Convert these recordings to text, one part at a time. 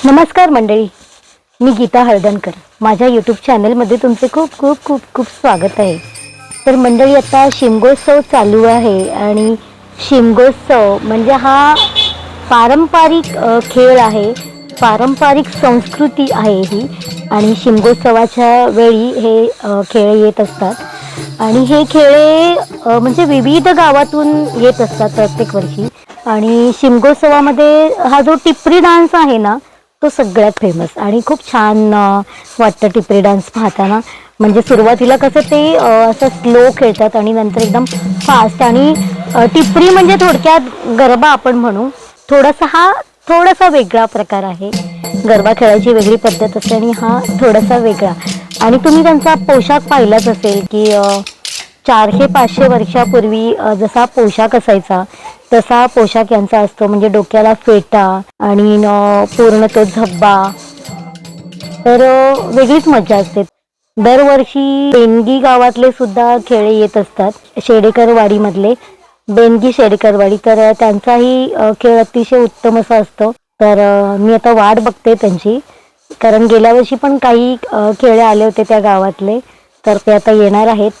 नमस्कार मंडळी, मी गीता हळदणकर. माझ्या यूट्यूब चॅनलमध्ये तुमचे खूप खूप खूप खूप स्वागत आहे. तर मंडळी, आता शिमगोत्सव चालू आहे आणि शिमगोत्सव म्हणजे हा पारंपरिक खेळ आहे, पारंपरिक संस्कृती आहे ही. आणि शिमगोत्सवाच्या वेळी हे खेळ येत असतात आणि हे खेळ म्हणजे विविध गावातून येत असतात प्रत्येक वर्षी. आणि शिमगोत्सवामध्ये हा जो टिपरी डान्स आहे ना, तो सगळ्यात फेमस आणि खूप छान वाटतं टिपरी डान्स पाहताना. म्हणजे सुरुवातीला कसं ते असं स्लो खेळतात आणि नंतर एकदम फास्ट. आणि टिपरी म्हणजे थोडक्यात गरबा आपण म्हणू. थोडासा वेगळा प्रकार आहे. गरबा खेळायची वेगळी पद्धत असते आणि हा थोडासा वेगळा. आणि तुम्ही त्यांचा पोशाख पाहिलाच असेल की 400-500 वर्षापूर्वी जसा पोशाख असायचा तसा पोशाख यांचा असतो. म्हणजे डोक्याला फेटा आणि पूर्ण तो झब्बा. तर वेगळीच मजा असते. दरवर्षी बेनगी गावातले सुद्धा खेळे येत असतात. शेडेकरवाडी मधले बेनगी शेडेकरवाडी, तर त्यांचाही खेळ अतिशय उत्तम असा असतो. तर मी आता वाट बघते त्यांची, कारण गेल्या वर्षी पण काही खेळ आले होते त्या गावातले, तर ते आता येणार आहेत.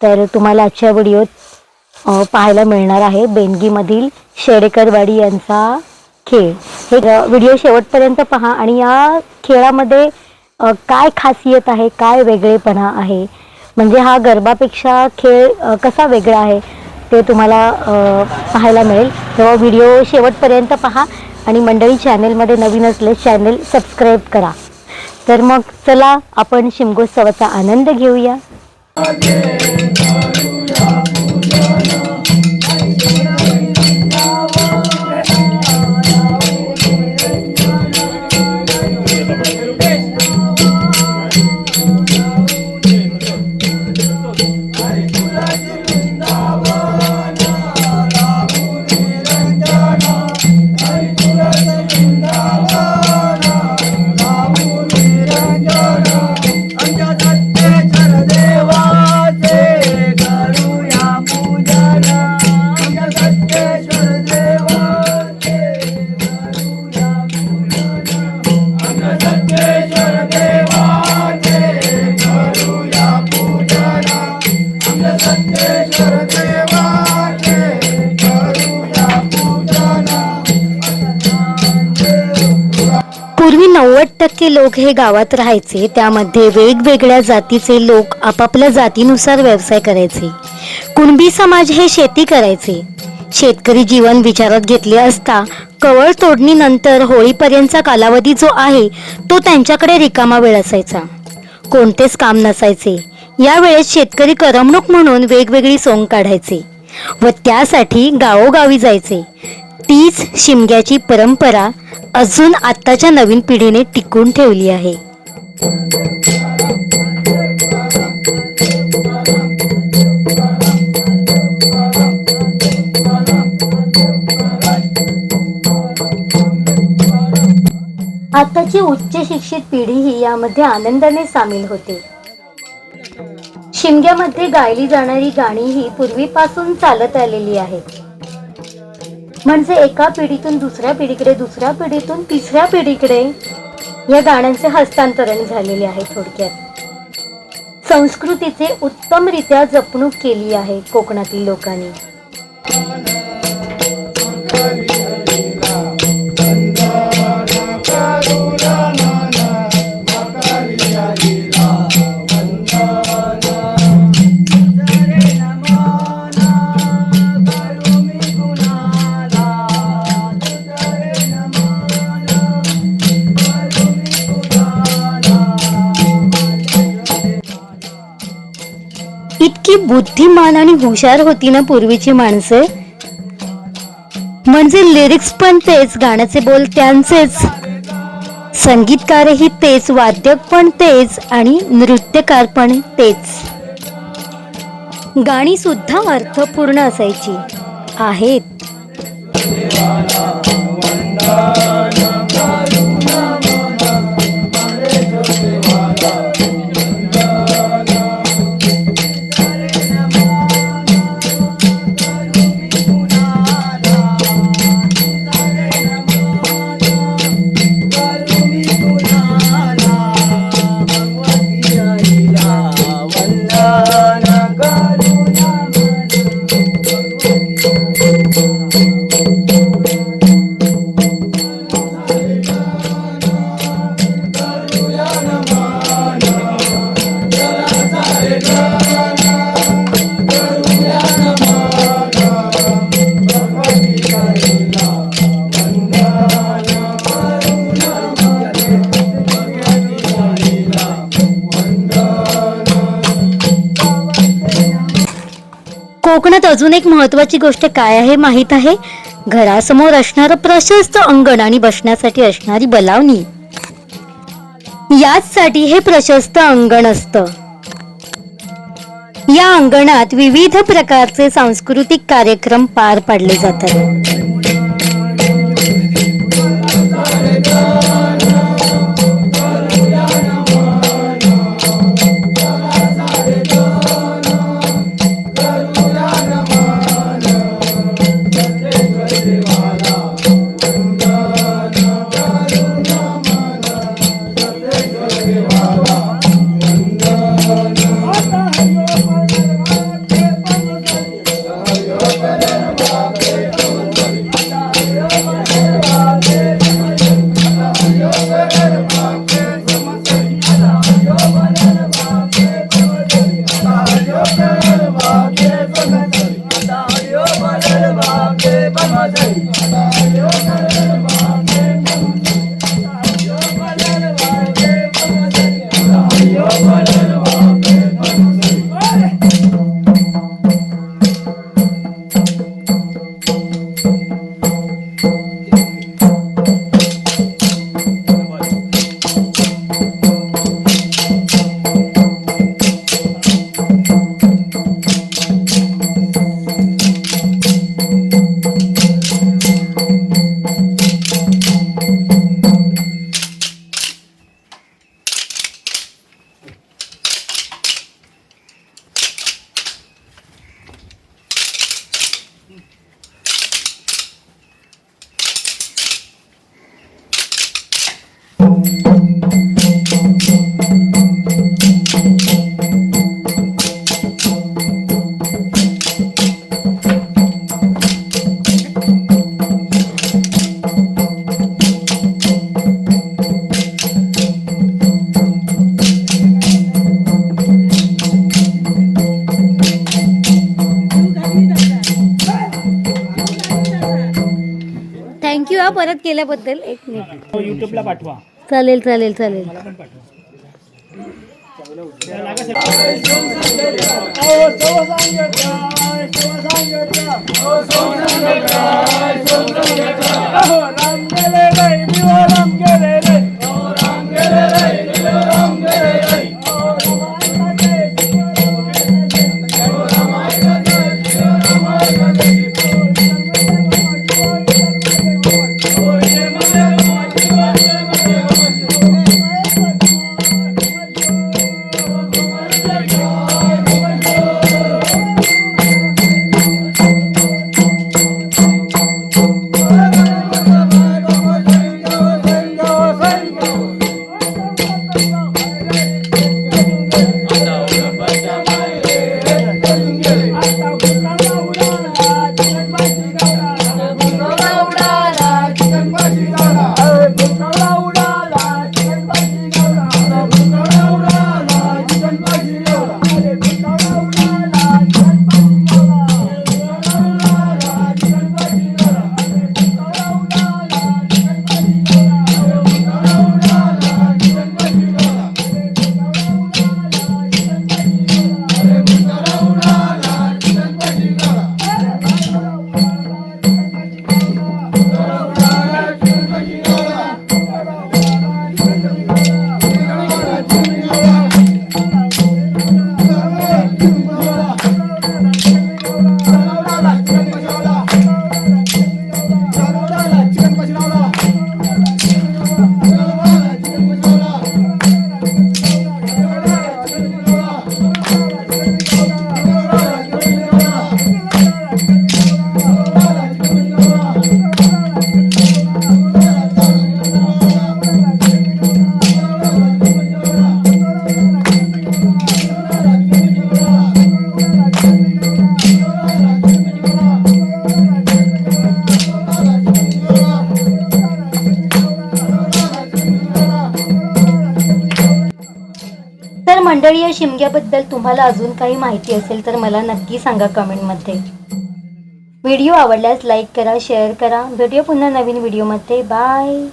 तर तुम्हाला आजच्या व्हिडिओत पाहायला मिळणार आहे बेनगीमधील शेडेकरवाडी यांचा खेळ. हे व्हिडिओ शेवटपर्यंत पहा आणि या खेळामध्ये काय खासियत आहे, काय वेगळेपणा आहे, म्हणजे हा गरबापेक्षा खेळ कसा वेगळा आहे ते तुम्हाला पाहायला मिळेल. तेव्हा व्हिडिओ शेवटपर्यंत पहा आणि मंडळी, चॅनलमध्ये नवीन असले चॅनल सबस्क्राईब करा. तर मग चला आपण शिमगोत्सवाचा आनंद घेऊया. पूर्वी 90% लोक हे गावात राहायचे. त्यामध्ये वेगवेगळ्या जातीचे लोक आपापल्या जातीनुसार व्यवसाय करायचे. कुणबी समाज हे शेती करायचे. शेतकरी जीवन विचारात घेतले असता कवळ तोडणीनंतर होळीपर्यंतचा कालावधी जो आहे तो त्यांच्याकडे रिकामा वेळ असायचा. कोणतेच काम नसायचे. या वेळेस शेतकरी करमणूक म्हणून वेगवेगळी सोंग काढायचे व त्यासाठी गावोगावी जायचे. तीच शिमग्याची परंपरा अजून आत्ताच्या नवीन पिढीने टिकून ठेवली आहे. आताची उच्च शिक्षित पिढीही यामध्ये आनंदाने सामील होते. शिमग्यामध्ये गायली जाणारी गाणी ही पूर्वीपासून चालत आलेली आहेत. म्हणजे एका पिढीतून दुसऱ्या पिढीकडे, दुसऱ्या पिढीतून तिसऱ्या पिढीकडे या गाण्यांचे हस्तांतरण झालेले आहे. थोडक्यात संस्कृतीचे उत्तमरित्या जपणूक केली आहे कोकणातील लोकांनी. इतकी बुद्धिमान आणि हुशार होती ना पूर्वीची माणसं. म्हणजे लिरिक्स पण तेच, गाण्याचे बोल त्यांचेच, संगीतकारही तेच, वाद्यक पण तेच आणि नृत्यकार पण तेच. गाणी सुद्धा अर्थपूर्ण असायची आहेत. कोकणात अजून एक महत्वाची गोष्ट काय आहे माहित आहे? घरासमोर असणारं प्रशस्त अंगण आणि बसण्यासाठी असणारी बलावणी, याचसाठी हे प्रशस्त अंगण असतं. या अंगणात विविध प्रकारचे सांस्कृतिक कार्यक्रम पार पाडले जातात. थँक्यू हा परत केल्याबद्दल. एक मिनिट युट्यूबला पाठवा. चालेल चालेल चालेल. मला पण पाठवा. तर मंडळी, या शिमग्याबद्दल तुम्हाला अजून काही माहिती असेल तर मला नक्की सांगा कमेंटमध्ये. व्हिडिओ आवडल्यास लाईक करा, शेअर करा. भेटूया पुन्हा नवीन व्हिडिओमध्ये. बाय.